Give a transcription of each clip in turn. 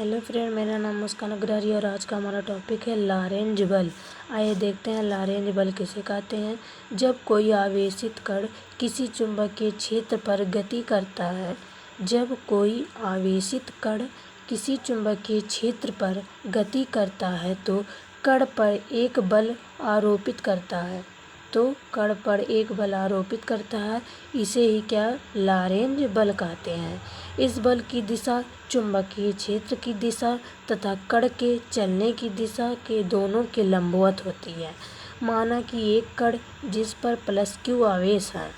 Hello friend, मेरा नाम मुस्कान अग्रवाल और आज का हमारा टॉपिक है लॉरेंज बल। आइए देखते हैं लॉरेंज बल किसे कहते हैं। जब कोई आवेशित कण किसी चुंबकीय क्षेत्र पर गति करता है जब कोई आवेशित कण किसी चुंबकीय क्षेत्र पर गति करता है तो कण पर एक बल आरोपित करता है इसे ही क्या लॉरेंज बल कहते हैं। इस बल की दिशा चुंबकीय क्षेत्र की दिशा तथा कण के चलने की दिशा के दोनों के लंबवत होती है। माना कि एक कण जिस पर +q आवेश है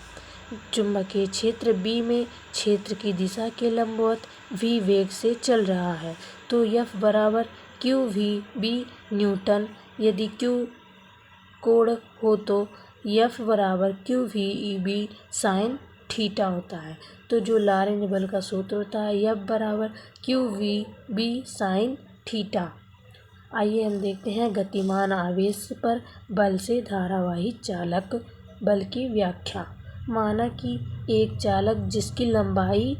चुंबकीय क्षेत्र B में क्षेत्र की दिशा के लंबवत v वेग से चल रहा है तो F बराबर qvb न्यूटन। यदि q कोण हो तो F बराबर qvb साइन थीटा होता है। तो जो लॉरेंज बल का सूत्र होता है F बराबर qvb साइन थीटा। आइए हम देखते हैं गतिमान आवेश पर बल से धारावाही चालक बल की व्याख्या। माना कि एक चालक जिसकी लंबाई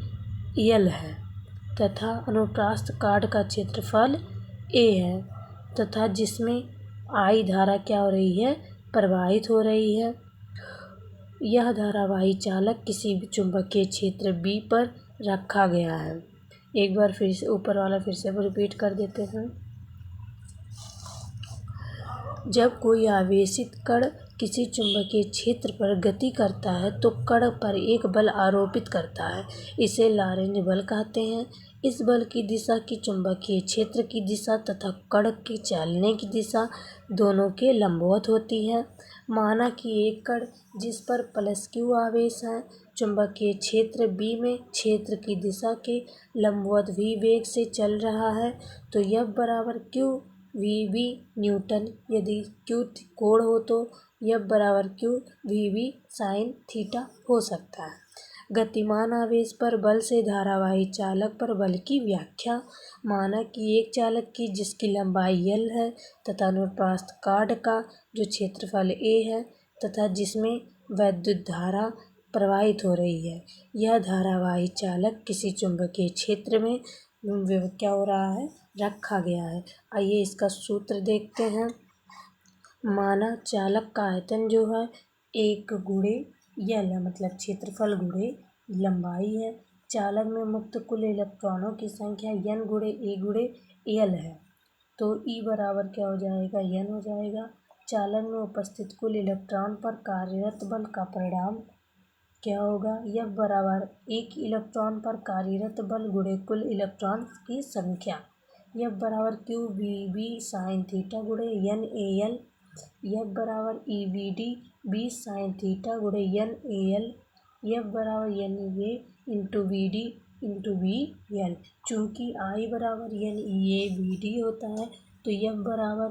L है तथा अनुप्रस्थ काट का क्षेत्रफल A है तथा जिसमें I धारा क्या हो रही है, प्रवाहित हो रही है। यह धारावाही चालक किसी भी चुंबकीय क्षेत्र B पर रखा गया है। एक बार फिर से ऊपर वाला फिर से रिपीट कर देते हैं। जब कोई आवेशित कण किसी चुंबकीय क्षेत्र पर गति करता है तो कण पर एक बल आरोपित करता है, इसे लॉरेंज बल कहते हैं। इस बल की दिशा की चुंबकीय क्षेत्र की दिशा तथा कण के चलने की दिशा दोनों के लंबवत होती है। माना कि एक कण जिस पर +q आवेश है चुंबकीय क्षेत्र B में क्षेत्र की दिशा के लंबवत v वेग से चल रहा है तो F बराबर qvb न्यूटन। यदि q कोण हो तो F बराबर qvb साइन थीटा हो सकता है। गतिमान आवेश पर बल से धारावाही चालक पर बल की व्याख्या। माना कि एक चालक की जिसकी लंबाई L है तथा अनुप्रस्थ काट का जो क्षेत्रफल A है तथा जिसमें वैद्युत धारा प्रवाहित हो रही है। यह धारावाही चालक किसी चुंबकीय क्षेत्र में क्या हो रहा है, रखा गया है। आइए इसका सूत्र देखते हैं। माना चालक का आयतन जो है 1 गुणे L है, मतलब क्षेत्रफल गुणे लंबाई है। चालक में मुक्त कुल इलेक्ट्रॉनों की संख्या n गुणे A गुणे L है तो E बराबर क्या हो जाएगा, n हो जाएगा। चालक में उपस्थित कुल इलेक्ट्रॉन पर कार्यरत बल का परिणाम क्या होगा, F बराबर एक इलेक्ट्रॉन पर कार्यरत बल गुणे कुल इलेक्ट्रॉन की संख्या। F बराबर qvb साइन थीटा गुणे NaL। F बराबर EVd b साइन थीटा गुणे NaL। F बराबर NEA into VD into VL। चूँकि I बराबर NEA VD होता है तो F बराबर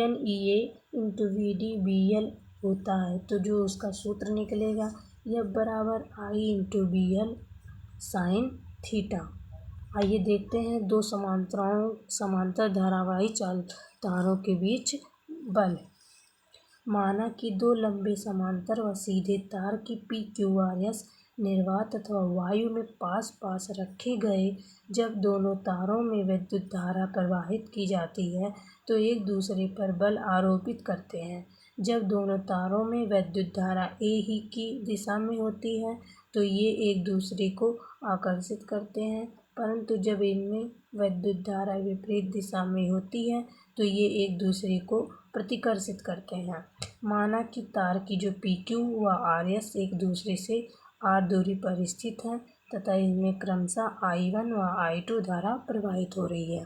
NEA इंटू VD BL होता है। तो जो उसका सूत्र निकलेगा F बराबर I into BL sine theta. आइए देखते हैं दो समांतर धारावाही तारों के बीच बल। माना कि दो लंबे समांतर व सीधे तार की PQRS निर्वात अथवा वायु में पास पास रखे गए जब दोनों तारों में विद्युत धारा प्रवाहित की जाती है तो एक दूसरे पर बल आरोपित करते हैं। जब दोनों तारों में विद्युत धारा एक ही की दिशा में होती है तो ये एक दूसरे को आकर्षित करते हैं, परंतु जब इनमें विद्युत धारा विपरीत दिशा में होती है तो ये एक दूसरे को प्रतिकर्षित करते हैं। माना कि तार की जो PQ व RS एक दूसरे से r दूरी पर स्थित है तथा इनमें क्रमशः I1 व I2 धारा प्रवाहित हो रही है।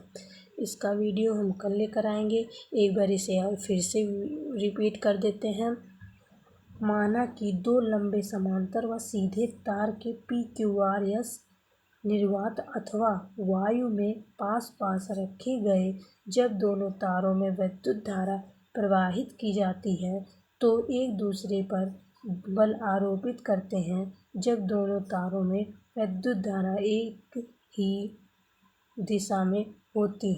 इसका वीडियो हम कल लेकर आएंगे। एक बार इसे और फिर से रिपीट कर देते हैं। माना कि दो लंबे समांतर व सीधे तार के PQRS निर्वात अथवा वायु में पास पास रखे गए जब दोनों तारों में विद्युत धारा प्रवाहित की जाती है तो एक दूसरे पर बल आरोपित करते हैं। जब दोनों तारों में विद्युत धारा एक ही दिशा में होती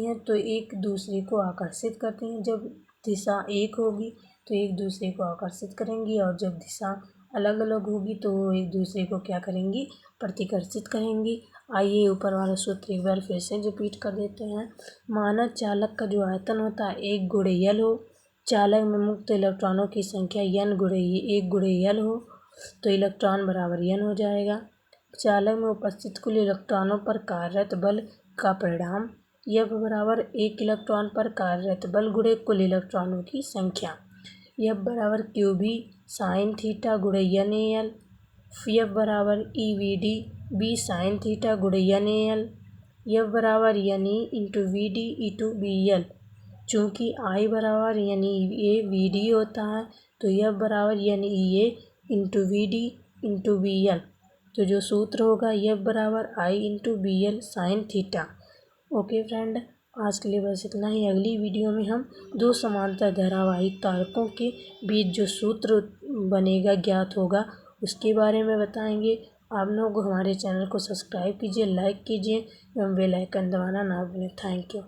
हैं तो एक दूसरे को आकर्षित करते हैं। जब दिशा एक होगी तो एक दूसरे को आकर्षित करेंगी और जब दिशा अलग अलग होगी तो वो एक दूसरे को क्या करेंगी, प्रतिकर्षित करेंगी। आइए ऊपर वाला सूत्र एक बार फिर से रिपीट कर देते हैं। माना चालक का जो आयतन होता है 1 गुणे यल हो, चालक में मुक्त इलेक्ट्रॉनों की संख्या n गुणे 1 गुणे यल हो तो इलेक्ट्रॉन बराबर n हो जाएगा। चालक में उपस्थित कुल इलेक्ट्रॉनों पर कार्यरत बल का परिणाम F बराबर 1 इलेक्ट्रॉन पर कार्यरत बल गुणे कुल इलेक्ट्रॉनों की संख्या। F बराबर QB साइन थीटा गुणे NaL। F बराबर EVD B साइन थीटा गुणे NaL। F बराबर NE into VD into BL। चूँकि I बराबर NEA VD होता है तो F बराबर NEA into VD into BL। तो जो सूत्र होगा F बराबर I into BL sine theta. Okay friend, आज के लिए बस इतना ही। अगली वीडियो में हम दो समांतर धारावाहिक तारकों के बीच जो सूत्र बनेगा, ज्ञात होगा, उसके बारे में बताएंगे। आप लोग हमारे चैनल को सब्सक्राइब कीजिए, लाइक कीजिए एवं बेल आइकन दबाना ना भूलें। Thank you.